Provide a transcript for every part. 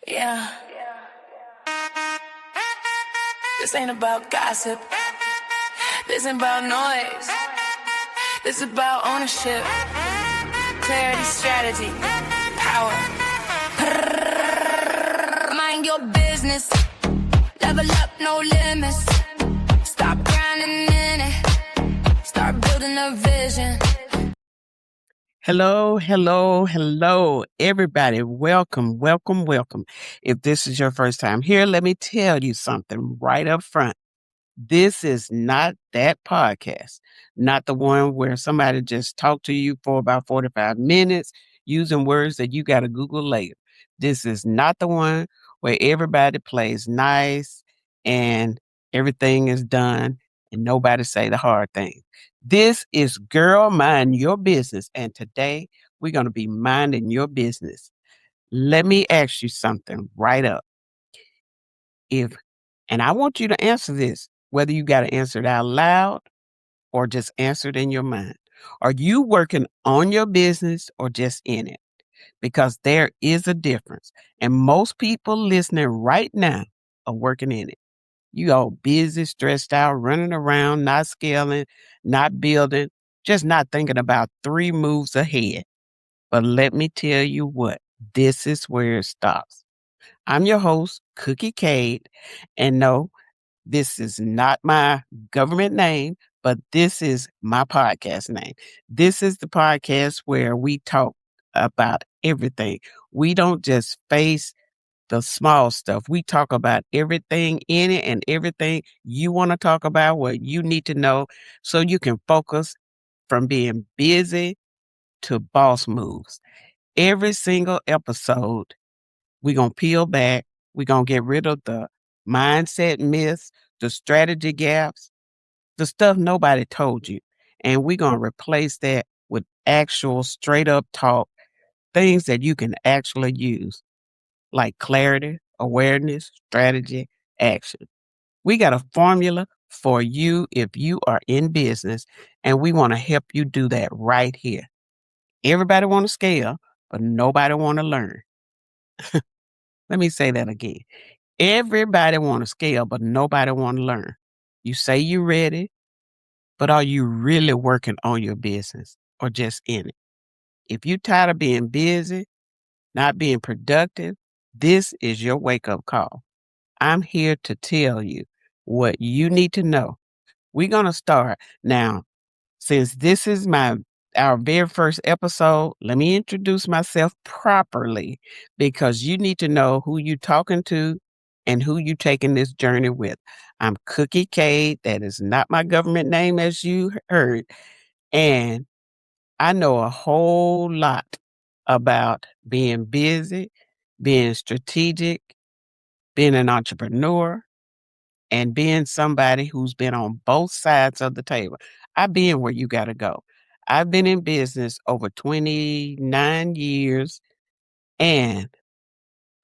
Yeah, this ain't about gossip. This ain't about noise. This is about ownership, clarity, strategy, power. Mind your business. Level up, no limits. Stop grinding in it. Start building a vision. Hello, everybody. Welcome. If this is your first time here, let me tell you something right up front. This is not that podcast, not the one where somebody just talked to you for about 45 minutes using words that you got to Google later. This is not the one where everybody plays nice and everything is done and nobody say the hard thing. This is Girl Mind Your Business, and today we're going to be minding your business. Let me ask you something right up. And I want you to answer this, whether you got to answer it out loud or just answer it in your mind. Are you working on your business or just in it? Because there is a difference. And most people listening right now are working in it. You all busy, stressed out, running around, not scaling, not building, just not thinking about 3 moves ahead. But let me tell you what, this is where it stops. I'm your host, Cookie Cade, and no, this is not my government name, but this is my podcast name. This is the podcast where we talk about everything. We don't just face the small stuff. We talk about everything in it and everything you want to talk about, what you need to know so you can focus from being busy to boss moves. Every single episode, we're going to peel back. We're going to get rid of the mindset myths, the strategy gaps, the stuff nobody told you. And we're going to replace that with actual straight up talk, things that you can actually use, like clarity, awareness, strategy, action. We got a formula for you if you are in business, and we want to help you do that right here. Everybody want to scale, but nobody want to learn. Let me say that again. Everybody want to scale, but nobody want to learn. You say you're ready, but are you really working on your business or just in it? If you're tired of being busy, not being productive, this is your wake-up call. I'm here to tell you what you need to know. We're going to start now. Since this is our very first episode, let me introduce myself properly because you need to know who you're talking to and who you're taking this journey with. I'm Cookie Cade. That is not my government name, as you heard. And I know a whole lot about being busy, being strategic, being an entrepreneur, and being somebody who's been on both sides of the table. I've been where you got to go. I've been in business over 29 years, and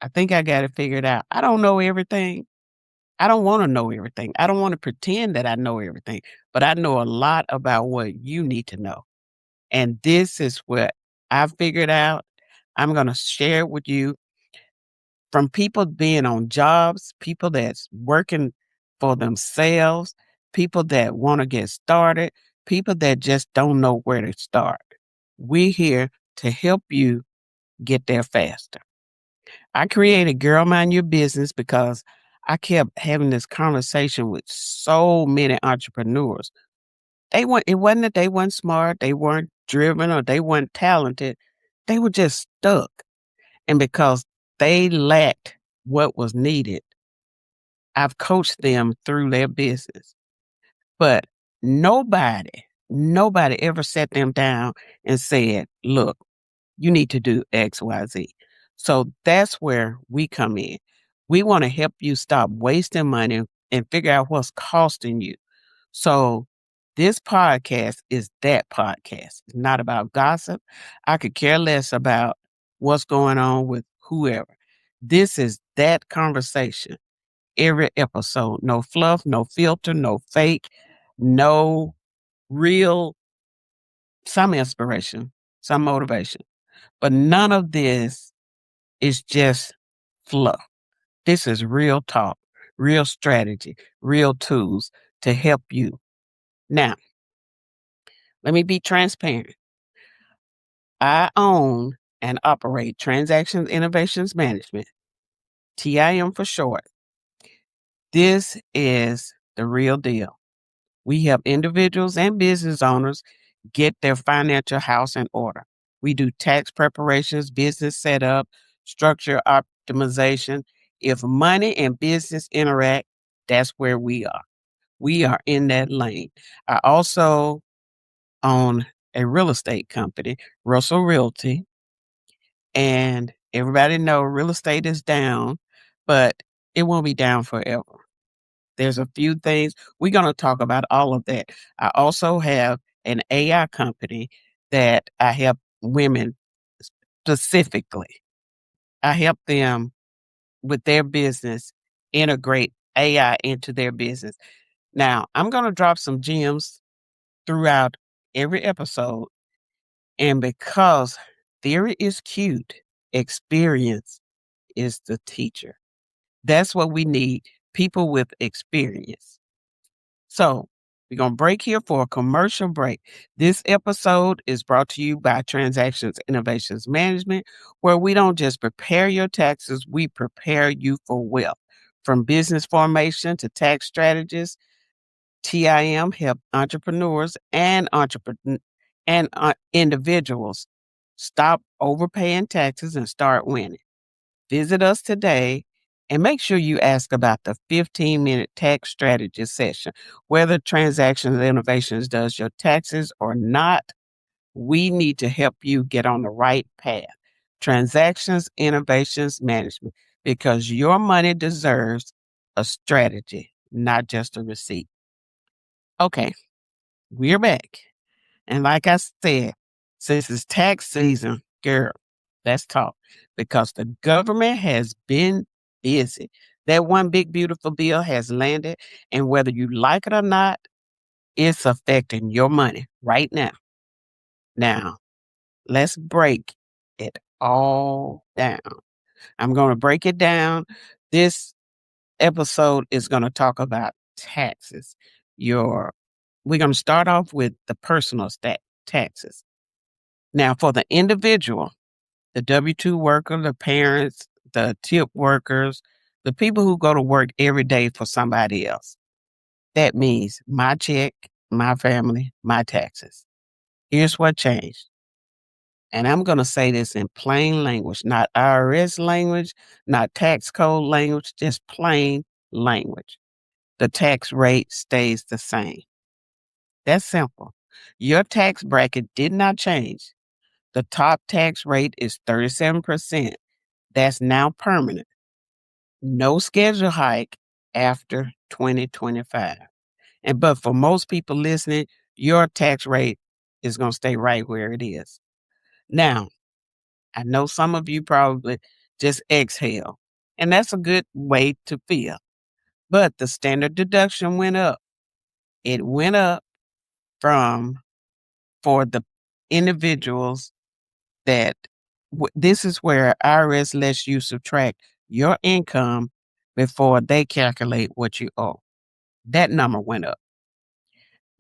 I think I got it figured out. I don't know everything. I don't want to know everything. I don't want to pretend that I know everything, but I know a lot about what you need to know. And this is what I've figured out. I'm going to share it with you from people being on jobs, people that's working for themselves, people that want to get started, people that just don't know where to start. We're here to help you get there faster. I created Girl Mind Your Business because I kept having this conversation with so many entrepreneurs. It wasn't that they weren't smart, they weren't driven, or they weren't talented. They were just stuck. And because they lacked what was needed, I've coached them through their business. But nobody ever sat them down and said, look, you need to do X, Y, Z. So that's where we come in. We want to help you stop wasting money and figure out what's costing you. So this podcast is that podcast. It's not about gossip. I could care less about what's going on with whoever. This is that conversation. Every episode, no fluff, no filter, no fake, no real, some inspiration, some motivation. But none of this is just fluff. This is real talk, real strategy, real tools to help you. Now, let me be transparent. I own and operate Transactions Innovations Management, TIM for short. This is the real deal. We help individuals and business owners get their financial house in order. We do tax preparations, business setup, structure optimization. If money and business interact, that's where we are. We are in that lane. I also own a real estate company, Russell Realty, and everybody know real estate is down, but it won't be down forever. There's a few things we're going to talk about all of that. I also have an AI company that I help women specifically. I help them with their business integrate AI into their business. Now, I'm going to drop some gems throughout every episode. And because theory is cute, experience is the teacher. That's what we need, people with experience. So we're going to break here for a commercial break. This episode is brought to you by Transactions Innovations Management, where we don't just prepare your taxes, we prepare you for wealth. From business formation to tax strategies, TIM help entrepreneurs and individuals stop overpaying taxes and start winning. Visit us today and make sure you ask about the 15-minute tax strategy session. Whether Transactions Innovations does your taxes or not, we need to help you get on the right path. Transactions Innovations Management, because your money deserves a strategy, not just a receipt. Okay, we're back. And like I said, since it's tax season, girl, let's talk. Because the government has been busy. That one big, beautiful bill has landed. And whether you like it or not, it's affecting your money right now. Now, let's break it all down. I'm going to break it down. This episode is going to talk about taxes. We're going to start off with the personal taxes. Now, for the individual, the W-2 worker, the parents, the tip workers, the people who go to work every day for somebody else, that means my check, my family, my taxes. Here's what changed. And I'm going to say this in plain language, not IRS language, not tax code language, just plain language. The tax rate stays the same. That's simple. Your tax bracket did not change. The top tax rate is 37%. That's now permanent. No schedule hike after 2025. But for most people listening, your tax rate is going to stay right where it is. Now, I know some of you probably just exhale, and that's a good way to feel. But the standard deduction went up. It went up from for the individuals that this is where IRS lets you subtract your income before they calculate what you owe. That number went up.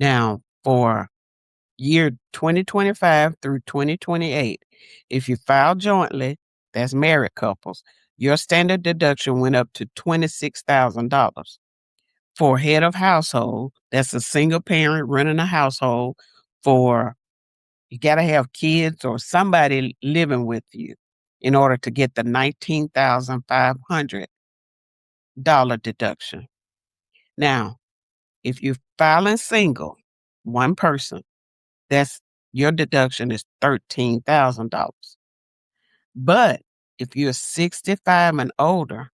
Now, for year 2025 through 2028, if you file jointly, that's married couples, your standard deduction went up to $26,000. For head of household, that's a single parent running a household for you got to have kids or somebody living with you in order to get the $19,500 deduction. Now, if you're filing single, one person, that's your deduction is $13,000. But if you're 65 and older,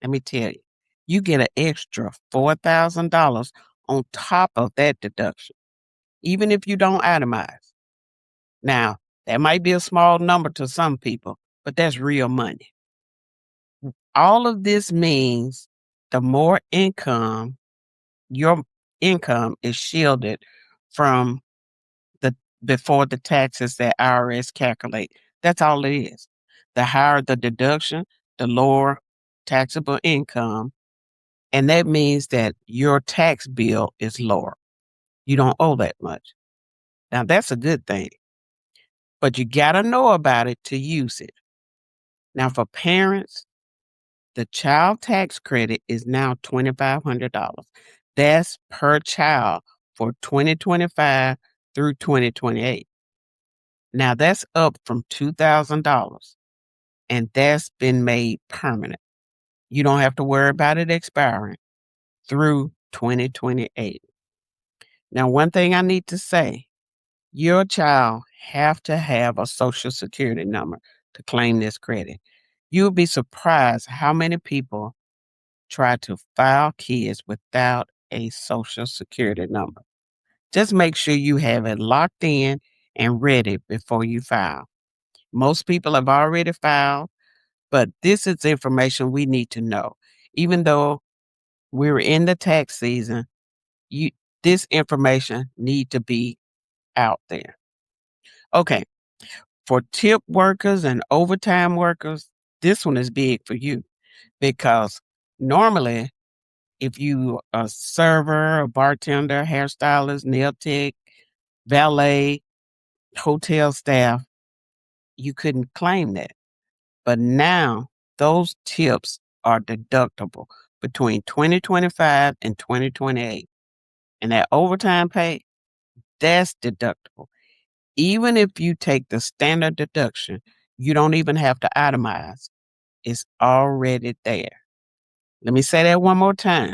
let me tell you, you get an extra $4,000 on top of that deduction, even if you don't itemize. Now, that might be a small number to some people, but that's real money. All of this means the more income, your income is shielded from the before the taxes that IRS calculate. That's all it is. The higher the deduction, the lower taxable income, and that means that your tax bill is lower. You don't owe that much. Now, that's a good thing, but you got to know about it to use it. Now, for parents, the child tax credit is now $2,500. That's per child for 2025 through 2028. Now, that's up from $2,000, and that's been made permanent. You don't have to worry about it expiring through 2028. Now, one thing I need to say, your child have to have a social security number to claim this credit. You'll be surprised how many people try to file kids without a social security number. Just make sure you have it locked in and ready before you file. Most people have already filed, but this is information we need to know. Even though we're in the tax season, you this information need to be out there. Okay, for tip workers and overtime workers, this one is big for you because normally if you a server, a bartender, hairstylist, nail tech, valet, hotel staff, you couldn't claim that. But now those tips are deductible between 2025 and 2028. And that overtime pay, that's deductible. Even if you take the standard deduction, you don't even have to itemize. It's already there. Let me say that one more time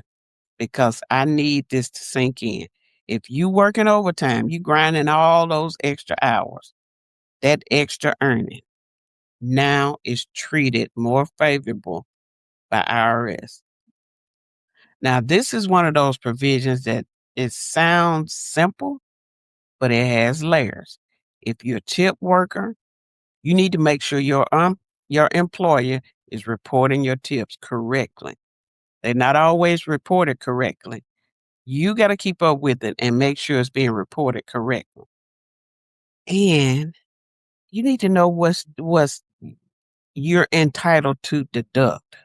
because I need this to sink in. If you working overtime, you grinding all those extra hours, that extra earning now is treated more favorable by IRS. Now, this is one of those provisions that it sounds simple, but it has layers. If you're a tip worker, you need to make sure your employer is reporting your tips correctly. They're not always reported correctly. You got to keep up with it and make sure it's being reported correctly. And you need to know what's you're entitled to deduct.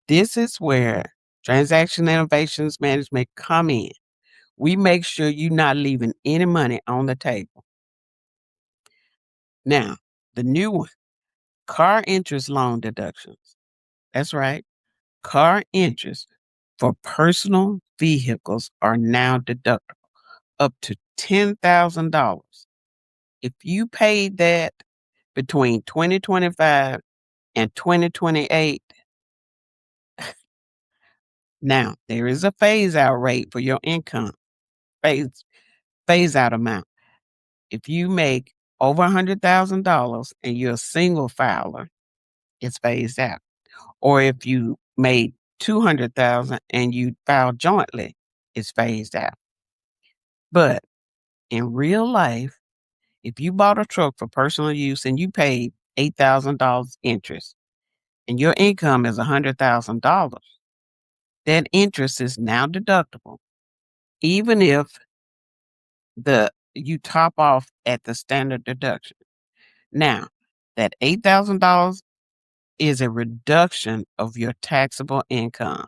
This is where transaction innovations management come in. We make sure you're not leaving any money on the table. Now, the new one, car interest loan deductions. That's right. Car interest for personal vehicles are now deductible up to $10,000. If you paid that between 2025 and 2028, now there is a phase out rate for your income, phase out amount. If you make over $100,000 and you're a single filer, it's phased out. Or if you made 200,000 and you filed jointly, it's phased out. But in real life, if you bought a truck for personal use and you paid $8,000 interest and your income is $100,000, that interest is now deductible, even if you top off at the standard deduction. Now, that $8,000 is a reduction of your taxable income.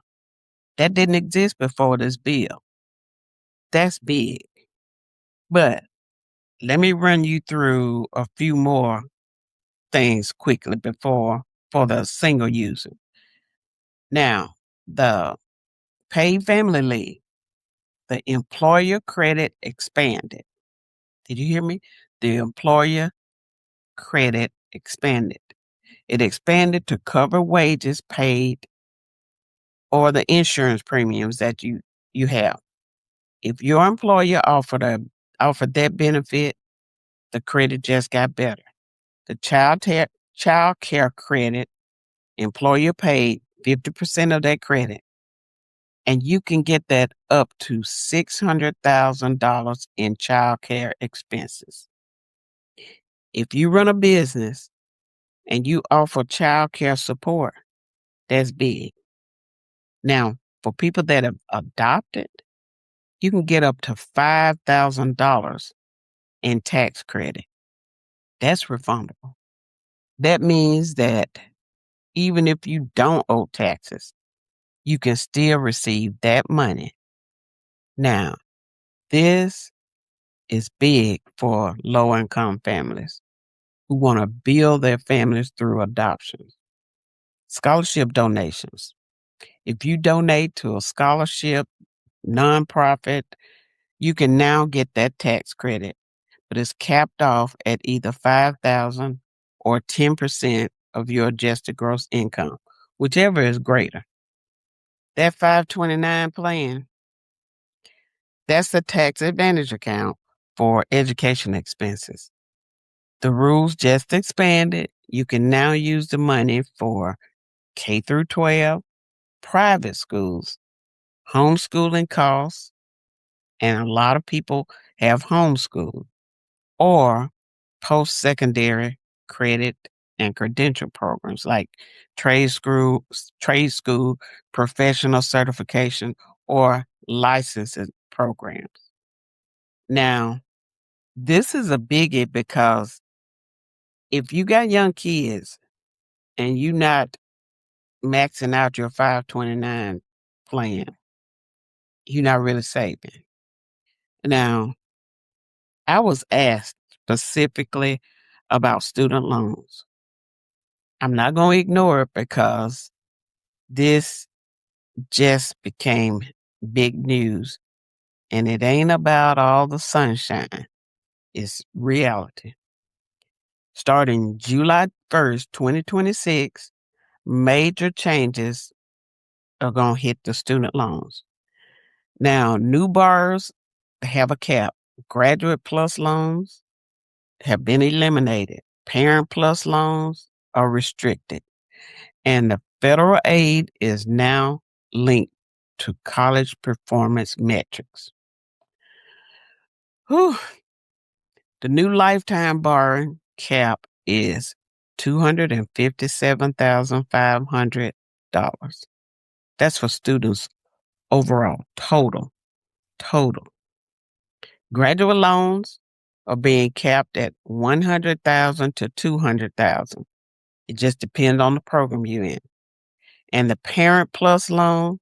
That didn't exist before this bill. That's big. But let me run you through a few more things quickly for the single user. Now, the paid family leave, the employer credit expanded. Did you hear me? The employer credit expanded. It expanded to cover wages paid or the insurance premiums that you have. If your employer offered that benefit, the credit just got better. The child care credit, employer paid 50% of that credit, and you can get that up to $600,000 in child care expenses. If you run a business and you offer child care support, that's big. Now, for people that have adopted, you can get up to $5,000 in tax credit. That's refundable. That means that even if you don't owe taxes, you can still receive that money. Now, this is big for low income families who want to build their families through adoption. Scholarship donations. If you donate to a scholarship, nonprofit, you can now get that tax credit, but it's capped off at either 5,000 or 10% of your adjusted gross income, whichever is greater. That 529 plan, that's the tax advantage account for education expenses. The rules just expanded. You can now use the money for K through 12, private schools, homeschooling costs, and a lot of people have homeschooled, or post-secondary credit and credential programs like trade school, professional certification, or licensing programs. Now, this is a biggie because if you got young kids and you not maxing out your 529 plan, you're not really saving. Now, I was asked specifically about student loans. I'm not going to ignore it because this just became big news, and it ain't about all the sunshine. It's reality. Starting July 1st, 2026, major changes are going to hit the student loans. Now, new borrowers have a cap. Graduate plus loans have been eliminated. Parent plus loans are restricted. And the federal aid is now linked to college performance metrics. Whew. The new lifetime borrowing cap is $257,500. That's for students overall, total. Graduate loans are being capped at $100,000 to $200,000. It just depends on the program you're in. And the Parent Plus loan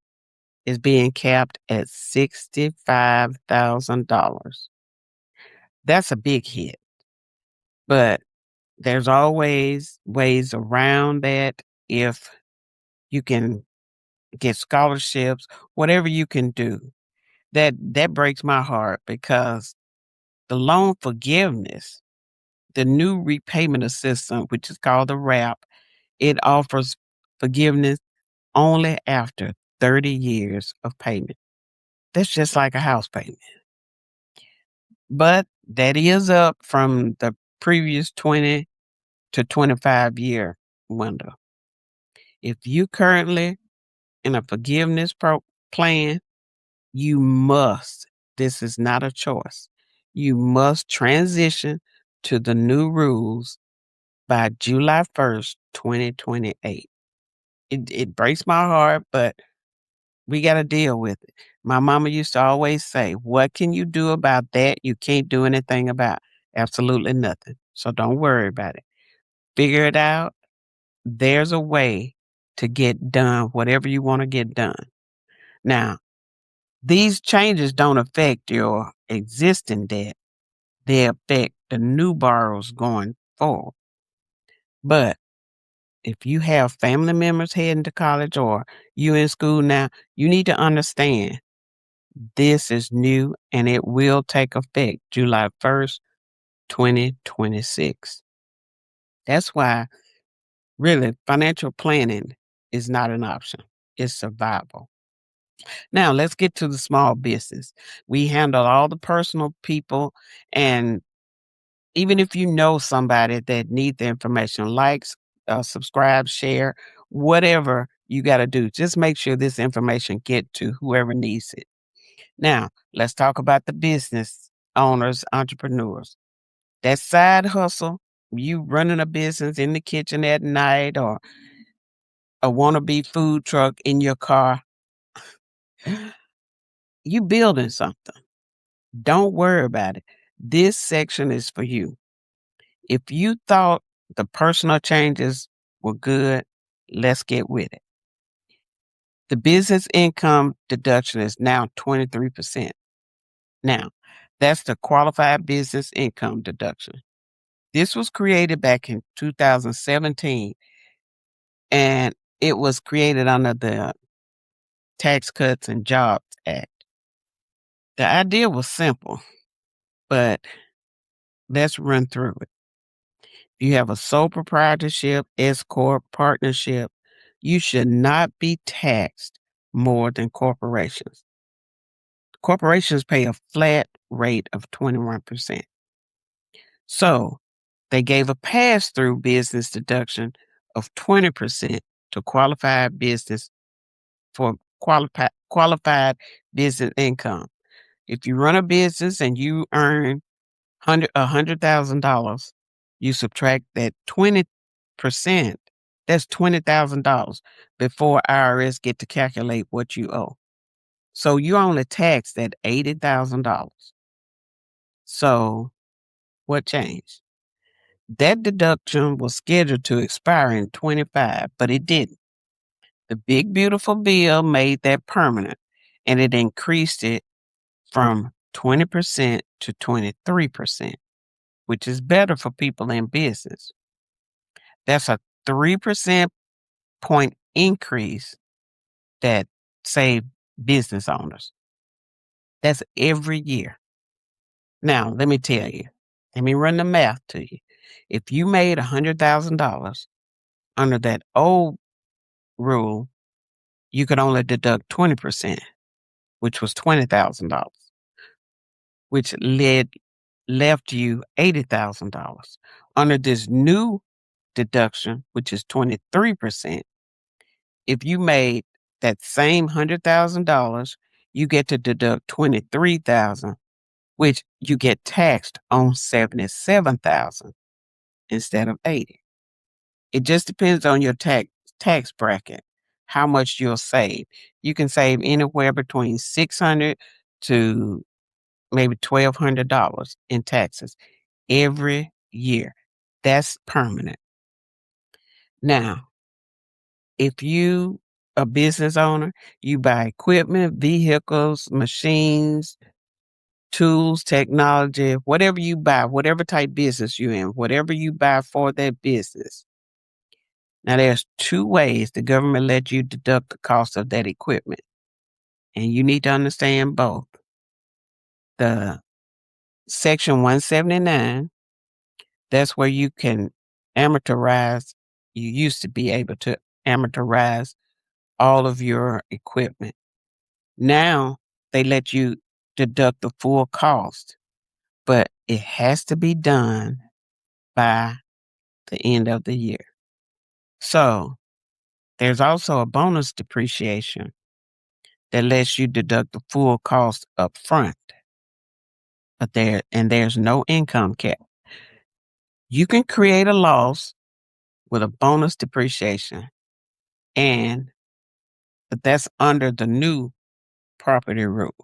is being capped at $65,000. That's a big hit, but there's always ways around that if you can get scholarships, whatever you can do. That breaks my heart because the loan forgiveness, the new repayment assistance, which is called the RAP, it offers forgiveness only after 30 years of payment. That's just like a house payment. But that is up from the previous 20 to 25-year window. If you currently in a forgiveness plan, you must, this is not a choice, you must transition to the new rules by July 1st, 2028. It breaks my heart, but we got to deal with it. My mama used to always say, what can you do about that? You can't do anything about. Absolutely nothing. So don't worry about it. Figure it out. There's a way to get done whatever you want to get done. Now, these changes don't affect your existing debt. They affect the new borrowers going forward. But if you have family members heading to college or you in school now, you need to understand this is new and it will take effect July 1st, 2026. That's why really financial planning is not an option. It's survival. Now let's get to the small business. We handle all the personal people, and even if you know somebody that needs the information, likes, subscribe, share, whatever you got to do, just make sure this information get to whoever needs it. Now, let's talk about the business owners, entrepreneurs. That side hustle, you running a business in the kitchen at night or a wannabe food truck in your car, you building something. Don't worry about it. This section is for you. If you thought the personal changes were good, Let's get with it. The business income deduction is now 23%. Now, that's the qualified business income deduction. This was created back in 2017, and it was created under the Tax Cuts and Jobs Act. The idea was simple, but let's run through it. If you have a sole proprietorship, S corp, partnership, you should not be taxed more than corporations. Corporations pay a flat rate of 21%. So they gave a pass-through business deduction of 20% to qualified business for qualified business income. If you run a business and you earn $100,000, you subtract that 20%, that's $20,000 before IRS get to calculate what you owe. So you only taxed at $80,000. So what changed? That deduction was scheduled to expire in 25, but it didn't. The big beautiful bill made that permanent, and it increased it from 20% to 23%, which is better for people in business. That's a 3% point increase that saved business owners. That's every year. Now, let me tell you, let me run the math to you. If you made $100,000 under that old rule, you could only deduct 20%, which was $20,000, which left you $80,000. Under this new deduction, which is 23%, if you made that same $100,000, you get to deduct 23,000, which you get taxed on 77,000 instead of 80. It just depends on your tax bracket, how much you'll save. You can save anywhere between $600 to maybe $1,200 in taxes every year. That's permanent. Now, if you a business owner, you buy equipment, vehicles, machines, tools, technology, whatever you buy, whatever type business you're in, whatever you buy for that business. Now, there's two ways the government lets you deduct the cost of that equipment, and you need to understand both. The Section 179, that's where you can amortize. You used to be able to amortize all of your equipment. Now they let you deduct the full cost, but it has to be done by the end of the year. So there's also a bonus depreciation that lets you deduct the full cost up front, but there's no income cap. You can create a loss with a bonus depreciation, but that's under the new property rule.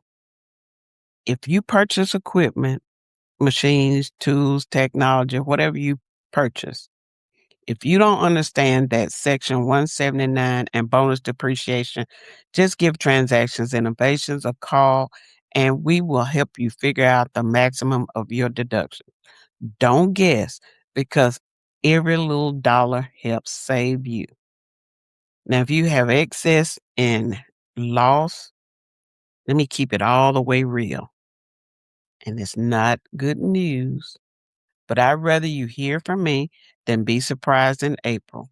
If you purchase equipment, machines, tools, technology, whatever you purchase, if you don't understand that Section 179 and bonus depreciation, just give Transactions Innovations a call and we will help you figure out the maximum of your deduction. Don't guess, because every little dollar helps save you. Now, if you have excess and loss, let me keep it all the way real. And it's not good news, but I'd rather you hear from me than be surprised in April.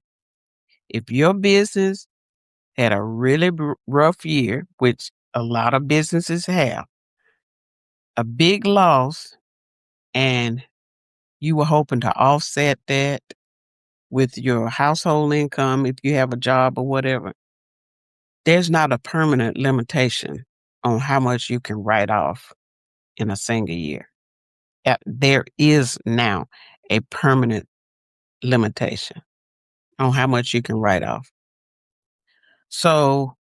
If your business had a really rough year, which a lot of businesses have, a big loss, and you were hoping to offset that with your household income, if you have a job or whatever, there's not a permanent limitation on how much you can write off in a single year. There is now a permanent limitation on how much you can write off. So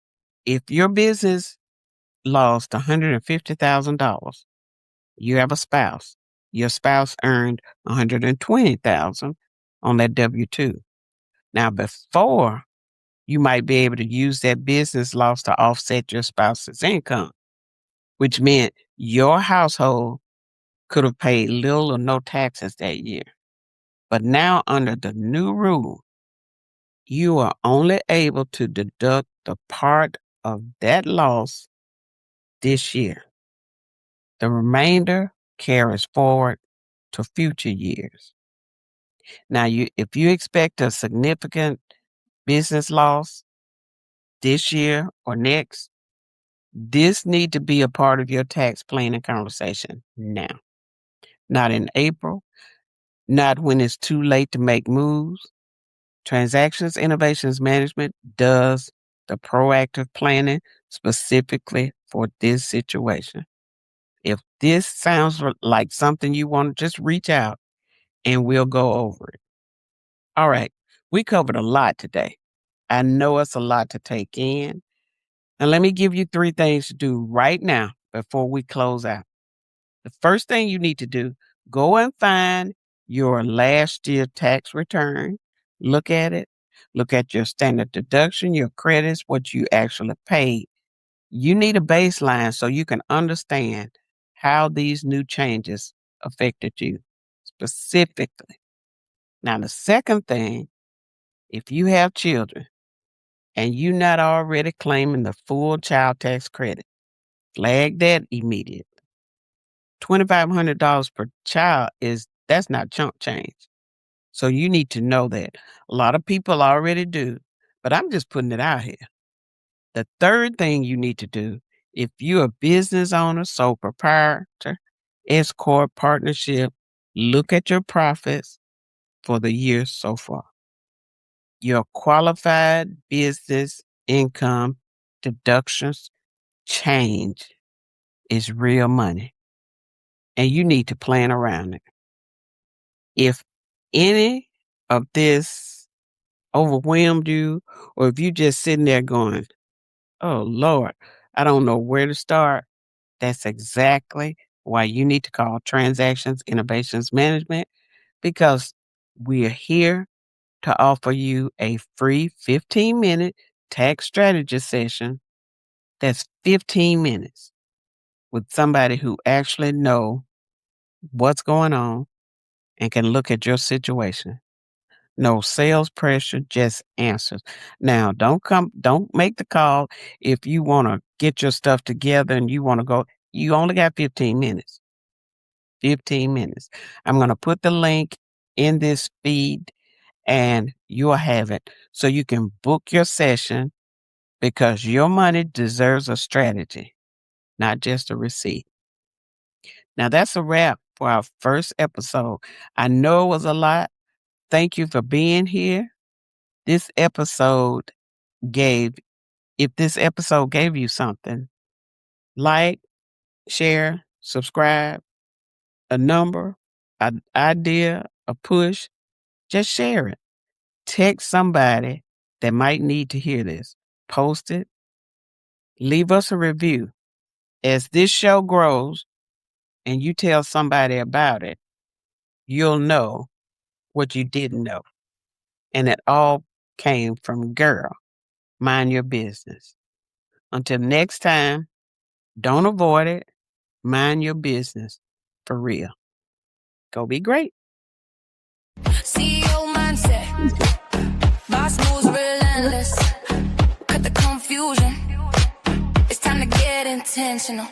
if your business lost $150,000, you have a spouse. Your spouse earned $120,000 on that W-2. Now, before You might be able to use that business loss to offset your spouse's income, which meant your household could have paid little or no taxes that year. But now, under the new rule, you are only able to deduct the part of that loss this year. The remainder carries forward to future years. Now, if you expect a significant business loss this year or next, this need to be a part of your tax planning conversation now. Not in April, not when it's too late to make moves. Transactions Innovations Management does the proactive planning specifically for this situation. If this sounds like something you want, just reach out and we'll go over it. All right, we covered a lot today. I know it's a lot to take in. And let me give you 3 things to do right now before we close out. The first thing you need to do, go and find your last year tax return. Look at it. Look at your standard deduction, your credits, what you actually paid. You need a baseline so you can understand how these new changes affected you specifically. Now, the second thing, if you have children and you're not already claiming the full child tax credit, flag that immediately. $2,500 per child that's not chunk change. So you need to know that. A lot of people already do, but I'm just putting it out here. The third thing you need to do, if you're a business owner, sole proprietor, S corp partnership, look at your profits for the year so far. Your qualified business income deductions change is real money, and you need to plan around it. If any of this overwhelmed you, or if you just sitting there going, oh Lord, I don't know where to start, that's exactly why you need to call Transactions Innovations Management, because we are here to offer you a free 15-minute tax strategy session. That's 15 minutes with somebody who actually know what's going on and can look at your situation. No sales pressure, just answers. Now, don't make the call if you want to get your stuff together and you want to go. You only got 15 minutes. 15 minutes. I'm going to put the link in this feed and you'll have it so you can book your session, because your money deserves a strategy, not just a receipt. Now, that's a wrap for our first episode. I know it was a lot. Thank you for being here. If this episode gave you something, like, share, subscribe, a number, an idea, a push, just share it. Text somebody that might need to hear this. Post it. Leave us a review. As this show grows and you tell somebody about it, you'll know what you didn't know. And it all came from girl. Mind your business. Until next time, don't avoid it. Mind your business for real. Go be great. CEO mindset. Boss moves relentless. Cut the confusion. It's time to get intentional.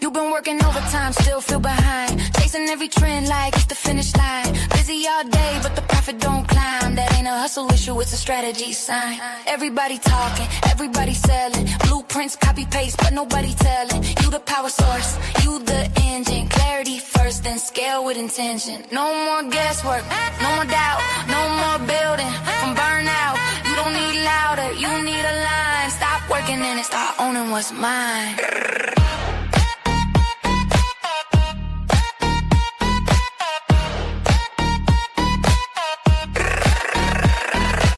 You've been working overtime, still feel behind. Chasing every trend like it's the finish line. Busy all day, but the profit don't climb. That ain't a hustle issue, it's a strategy sign. Everybody talking, everybody selling. Blueprints, copy paste, but nobody telling. You the power source, you the engine. Clarity first, then scale with intention. No more guesswork, no more doubt, no more building from burnout. You don't need louder, you need a line. Stop working in it, start owning what's mine.